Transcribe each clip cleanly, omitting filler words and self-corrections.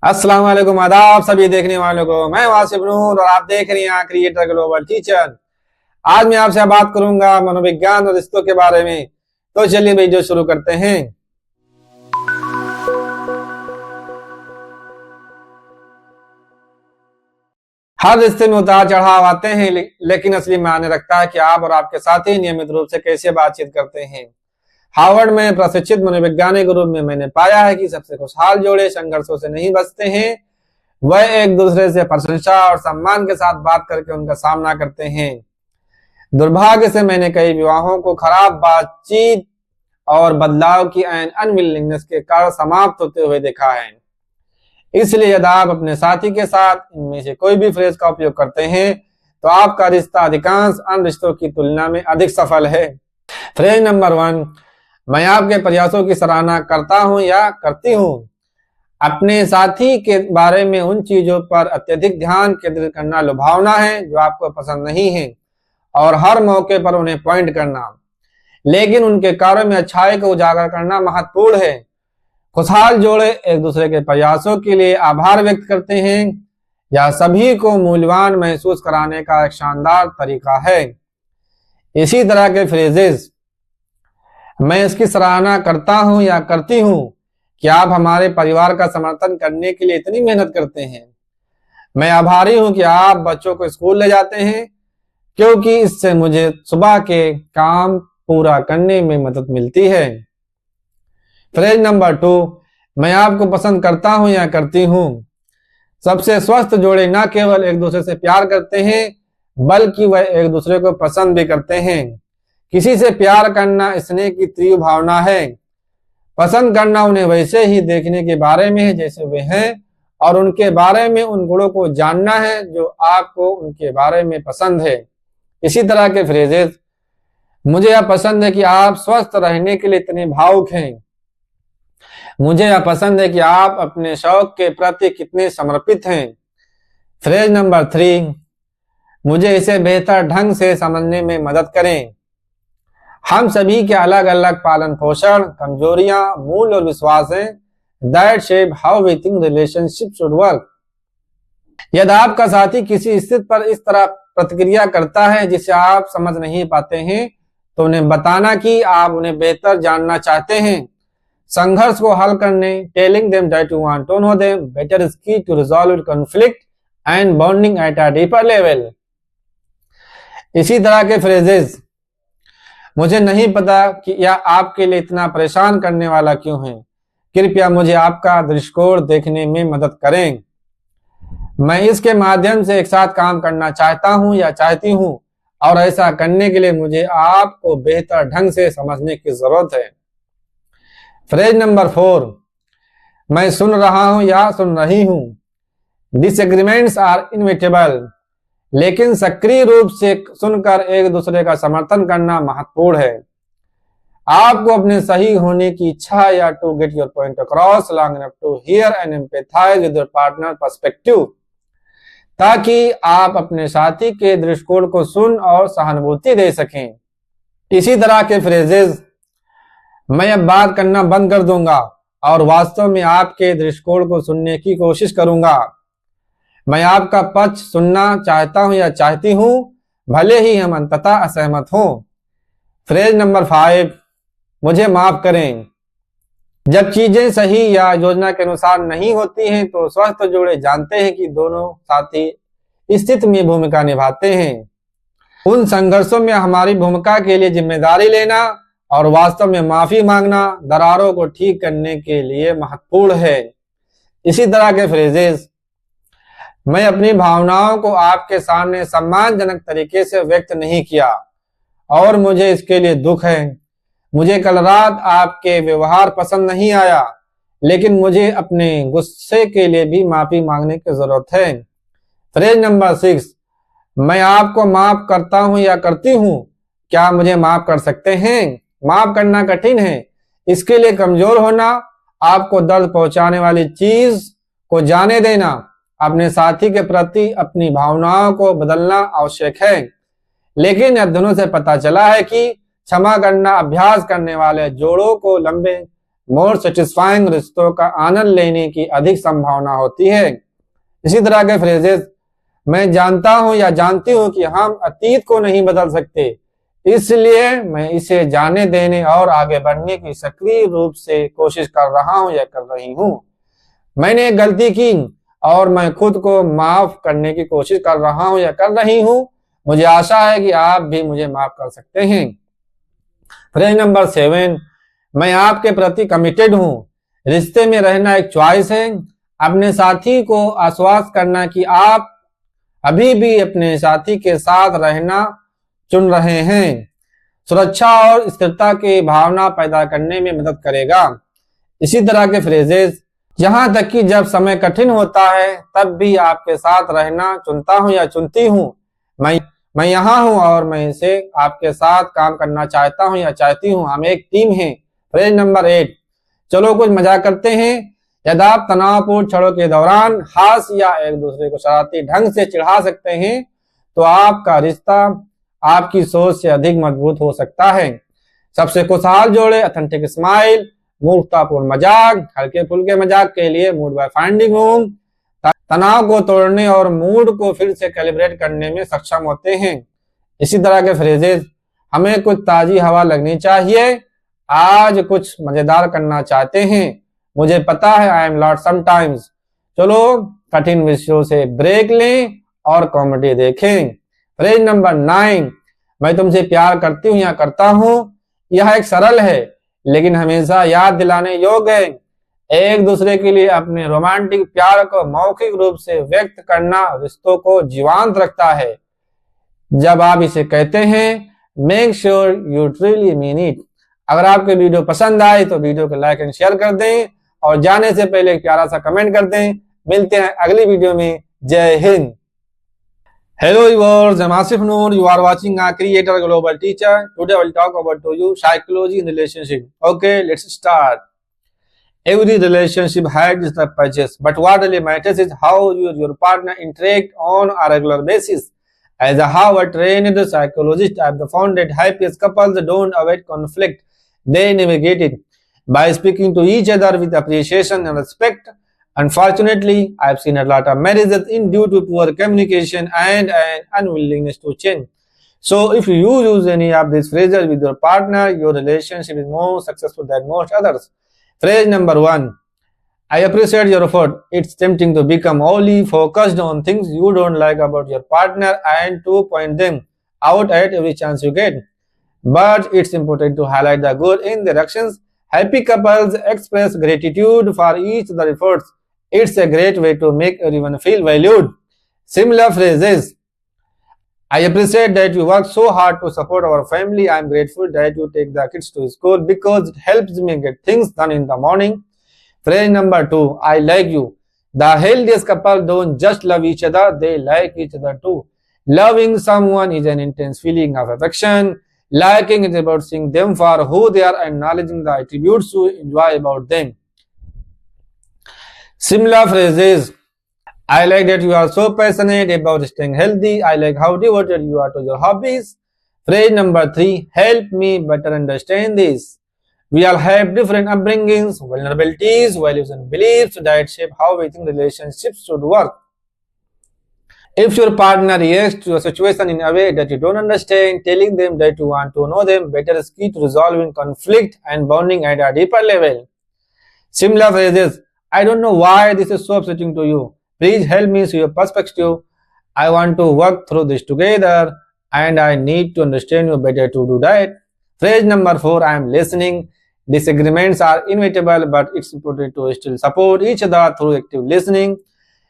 अस्सलाम वालेकुम, आदाब सभी देखने वालों को। मैं वासिफ नूर और आप देख रहे हैं क्रिएटर ग्लोबल टीचर। आज मैं आपसे बात करूंगा मनोविज्ञान और रिश्तों के बारे में। तो चलिए वीडियो शुरू करते हैं। हर रिश्ते में उतार चढ़ाव आते हैं, लेकिन असली मायने रखता है कि आप और आपके साथी नियमित रूप से कैसे बातचीत करते हैं। हार्वर्ड में प्रशिक्षित मनोवैज्ञानिक ग्रुप में मैंने पाया है कि सबसे खुशहाल जोड़े संघर्षों से नहीं बचते हैं, वह एक दूसरे से प्रशंसा और सम्मान के साथ बात करके उनका सामना करते हैं। दुर्भाग्य से मैंने कई विवाहों को खराब बातचीत और बदलाव की अनविलिंगनेस के कारण समाप्त होते हुए देखा है। इसलिए यदि आप अपने साथी के साथ इनमें से कोई भी फ्रेज का उपयोग करते हैं तो आपका रिश्ता अधिकांश अन्य रिश्तों की तुलना में अधिक सफल है। फ्रेज नंबर 1, मैं आपके प्रयासों की सराहना करता हूं या करती हूं। अपने साथी के बारे में उन चीजों पर अत्यधिक ध्यान केंद्रित करना लुभावना है जो आपको पसंद नहीं है और हर मौके पर उन्हें पॉइंट करना, लेकिन उनके कार्यों में अच्छाई को उजागर करना महत्वपूर्ण है। खुशहाल जोड़े एक दूसरे के प्रयासों के लिए आभार व्यक्त करते हैं। यह सभी को मूल्यवान महसूस कराने का एक शानदार तरीका है। इसी तरह के फ्रेजेस, मैं इसकी सराहना करता हूं या करती हूं कि आप हमारे परिवार का समर्थन करने के लिए इतनी मेहनत करते हैं। मैं आभारी हूं कि आप बच्चों को स्कूल ले जाते हैं, क्योंकि इससे मुझे सुबह के काम पूरा करने में मदद मिलती है। फ्रेज नंबर 2, मैं आपको पसंद करता हूं या करती हूं। सबसे स्वस्थ जोड़े न केवल एक दूसरे से प्यार करते हैं, बल्कि वह एक दूसरे को पसंद भी करते हैं। किसी से प्यार करना स्नेह की तीव्र भावना है। पसंद करना उन्हें वैसे ही देखने के बारे में है जैसे वे हैं, और उनके बारे में उन गुणों को जानना है जो आपको उनके बारे में पसंद है। इसी तरह के फ्रेजेस, मुझे यह पसंद है कि आप स्वस्थ रहने के लिए इतने भावुक हैं। मुझे यह पसंद है कि आप अपने शौक के प्रति कितने समर्पित हैं। फ्रेज नंबर 3, मुझे इसे बेहतर ढंग से समझने में मदद करें। हम सभी के अलग अलग पालन पोषण, कमजोरियां, मूल और विश्वास हैं that shape how we think relationship should work। यदि आपका साथी किसी स्थिति पर इस तरह प्रतिक्रिया करता है जिसे आप समझ नहीं पाते हैं, तो उन्हें बताना कि आप उन्हें बेहतर जानना चाहते हैं। संघर्ष को हल करने, telling them that you want to know them better is key to resolve conflict and bonding at a deeper level। इसी तरह के फ्रेजेस, मुझे नहीं पता कि यह आपके लिए इतना परेशान करने वाला क्यों है। कृपया मुझे आपका दृष्टिकोण देखने में मदद करें। मैं इसके माध्यम से एक साथ काम करना चाहता हूं या चाहती हूं, और ऐसा करने के लिए मुझे आपको बेहतर ढंग से समझने की जरूरत है। फ्रेज नंबर 4, मैं सुन रहा हूं या सुन रही हूं। डिसएग्रीमेंट्स आर इनविटेबल, लेकिन सक्रिय रूप से सुनकर एक दूसरे का समर्थन करना महत्वपूर्ण है। आपको अपने सही होने की इच्छा या to get your point across long enough to hear and empathise with your partner perspective, ताकि आप अपने साथी के दृष्टिकोण को सुन और सहानुभूति दे सकें। इसी तरह के फ्रेजेस, मैं अब बात करना बंद कर दूंगा और वास्तव में आपके दृष्टिकोण को सुनने की कोशिश करूंगा। मैं आपका पक्ष सुनना चाहता हूं या चाहती हूं, भले ही हम अंततः असहमत हों। फ्रेज नंबर 5, मुझे माफ करें। जब चीजें सही या योजना के अनुसार नहीं होती हैं, तो स्वस्थ जोड़े जानते हैं कि दोनों साथी स्थिति में भूमिका निभाते हैं। उन संघर्षों में हमारी भूमिका के लिए जिम्मेदारी लेना और वास्तव में माफी मांगना दरारों को ठीक करने के लिए महत्वपूर्ण है। इसी तरह के फ्रेजेस, मैं अपनी भावनाओं को आपके सामने सम्मानजनक तरीके से व्यक्त नहीं किया और मुझे इसके लिए दुख है। मुझे कल रात आपके व्यवहार पसंद नहीं आया, लेकिन मुझे अपने गुस्से के लिए भी माफी मांगने की जरूरत है। फ्रेज नंबर 6, मैं आपको माफ करता हूं या करती हूं। क्या मुझे माफ कर सकते हैं? माफ करना कठिन है। इसके लिए कमजोर होना, आपको दर्द पहुंचाने वाली चीज को जाने देना, अपने साथी के प्रति अपनी भावनाओं को बदलना आवश्यक है। लेकिन अध्ययनों से पता चला है कि क्षमा करना अभ्यास करने वाले जोड़ों को लंबे मोर सेटिस्फाइंग रिश्तों का आनंद लेने की अधिक संभावना होती है। इसी तरह के फ्रेजेस, मैं जानता हूं या जानती हूं कि हम अतीत को नहीं बदल सकते, इसलिए मैं इसे जाने देने और आगे बढ़ने की सक्रिय रूप से कोशिश कर रहा हूं या कर रही हूं। मैंने एक गलती की और मैं खुद को माफ करने की कोशिश कर रहा हूं या कर रही हूं। मुझे आशा है कि आप भी मुझे माफ कर सकते हैं। फ्रेज नंबर 7, मैं आपके प्रति कमिटेड हूं। रिश्ते में रहना एक चॉइस है। अपने साथी को आश्वस्त करना कि आप अभी भी अपने साथी के साथ रहना चुन रहे हैं, सुरक्षा और स्थिरता की भावना पैदा करने में मदद करेगा। इसी तरह के फ्रेजेस, यहां तक कि जब समय कठिन होता है तब भी आपके साथ रहना चुनता हूं या चुनती हूं। मैं यहाँ हूं और मैं इसे आपके साथ काम करना चाहता हूं या चाहती हूं। हम एक टीम हैं। फ्रेज नंबर 8, चलो कुछ मजाक करते हैं। यदि आप तनावपूर्ण क्षणों के दौरान हास या एक दूसरे को शरारती ढंग से चिढ़ा सकते हैं तो आपका रिश्ता आपकी सोच से अधिक मजबूत हो सकता है। सबसे खुशहाल जोड़े, ऑथेंटिक स्माइल, मूर्खतापूर्ण मजाक, हल्के फुल्के मजाक के लिए मूड बाय फाइंडिंग रूम तनाव को तोड़ने और मूड को फिर से कैलिब्रेट करने में सक्षम होते हैं। इसी तरह के फ्रेजेस, हमें कुछ ताजी हवा लगनी चाहिए, आज कुछ मजेदार करना चाहते हैं, मुझे पता है आई एम लॉट समटाइम्स, चलो कठिन विषयों से ब्रेक लें और कॉमेडी देखें। फ्रेज नंबर 9, मैं तुमसे प्यार करती हूँ या करता हूँ। यह एक सरल है लेकिन हमेशा याद दिलाने योग्य है। एक दूसरे के लिए अपने रोमांटिक प्यार को मौखिक रूप से व्यक्त करना रिश्तों को जीवंत रखता है। जब आप इसे कहते हैं, make sure you truly mean it. अगर आपको वीडियो पसंद आए तो वीडियो को लाइक एंड शेयर कर दें और जाने से पहले एक प्यारा सा कमेंट कर दें। मिलते हैं अगली वीडियो में। जय Hind. Hello viewers, I'm Asif Noor. You are watching a Creator Global Teacher. Today I will talk about to you psychology in relationship. Okay, let's start. Every relationship has its patches, but what really matters is how your partner interact on a regular basis. As a Harvard-trained psychologist, I have found that happiest couples don't avoid conflict; they navigate it by speaking to each other with appreciation and respect. Unfortunately, I've seen a lot of marriages in due to poor communication and an unwillingness to change. So, if you use any of these phrases with your partner, your relationship is more successful than most others. Phrase number 1, I appreciate your effort. It's tempting to become only focused on things you don't like about your partner and to point them out at every chance you get. But it's important to highlight the good in their actions. Happy couples express gratitude for each other's efforts. It's a great way to make everyone feel valued. Similar phrases. I appreciate that you work so hard to support our family. I'm grateful that you take the kids to school because it helps me get things done in the morning. Phrase number 2, I like you. The healthiest couple don't just love each other, they like each other too. Loving someone is an intense feeling of affection. Liking is about seeing them for who they are and acknowledging the attributes you enjoy about them. Similar phrases. I like that you are so passionate about staying healthy. I like how devoted you are to your hobbies. Phrase number 3, help me better understand this. We all have different upbringings, vulnerabilities, values and beliefs that shape how we think relationships should work. If your partner reacts to a situation in a way that you don't understand, telling them that you want to know them better is key to resolving conflict and bonding at a deeper level. Similar phrases. I don't know why this is so upsetting to you. Please help me see your perspective. I want to work through this together and I need to understand you better to do that. Phrase number 4, I am listening. Disagreements are inevitable, but it's important to still support each other through active listening.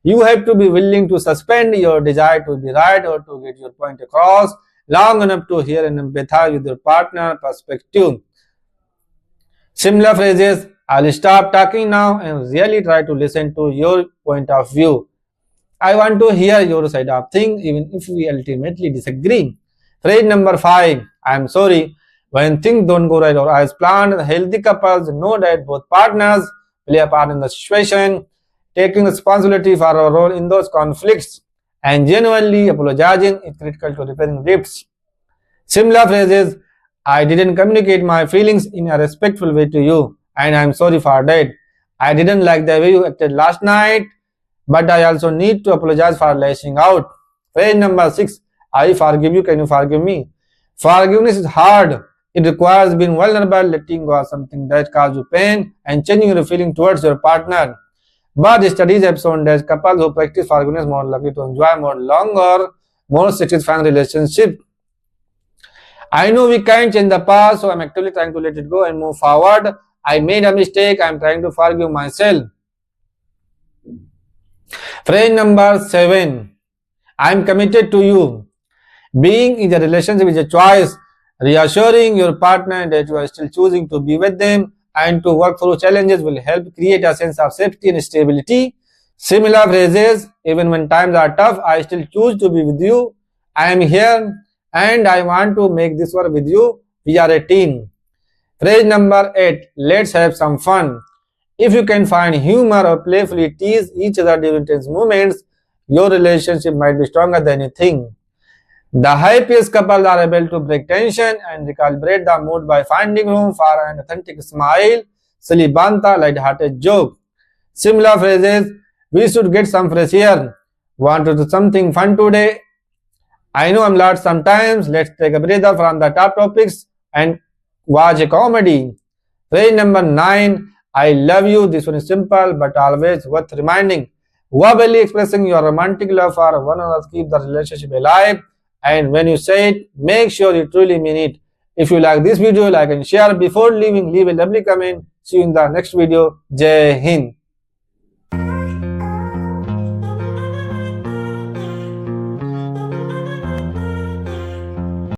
You have to be willing to suspend your desire to be right or to get your point across long enough to hear and empathize with your partner's perspective. Similar phrases. I'll stop talking now and really try to listen to your point of view. I want to hear your side of things even if we ultimately disagree. Phrase number 5, I'm sorry. When things don't go right or as planned, healthy couples know that both partners play a part in the situation, taking responsibility for our role in those conflicts and genuinely apologizing is critical to repairing rifts. Similar phrases. I didn't communicate my feelings in a respectful way to you, and I'm sorry for that. I didn't like the way you acted last night, but I also need to apologize for lashing out. Phrase number 6. I forgive you. Can you forgive me? Forgiveness is hard. It requires being vulnerable, letting go of something that caused you pain, and changing your feeling towards your partner. But studies have shown that couples who practice forgiveness more likely to enjoy more longer, more satisfying relationship. I know we can't change the past, so I'm actively trying to let it go and move forward. I made a mistake. I'm trying to forgive myself. Phrase number 7. I'm committed to you. Being in a relationship is a choice. Reassuring your partner that you are still choosing to be with them and to work through challenges will help create a sense of safety and stability. Similar phrases, even when times are tough, I still choose to be with you. I am here and I want to make this work with you. We are a team. Phrase number 8. Let's have some fun. If you can find humor or playfully tease each other during tense moments, your relationship might be stronger than you think. The happiest couples are able to break tension and recalibrate the mood by finding room for an authentic smile, silly banta, light-hearted joke. Similar phrases, we should get some fresh air. Want to do something fun today? I know I'm lost sometimes. Let's take a breather from the top topics and watch a comedy. Phrase number 9. I love you. This one is simple but always worth reminding. Verbally expressing your romantic love for one another keeps the relationship alive. And when you say it, make sure you truly mean it. If you like this video, like and share. Before leaving, leave a lovely comment. See you in the next video. Jai Hind.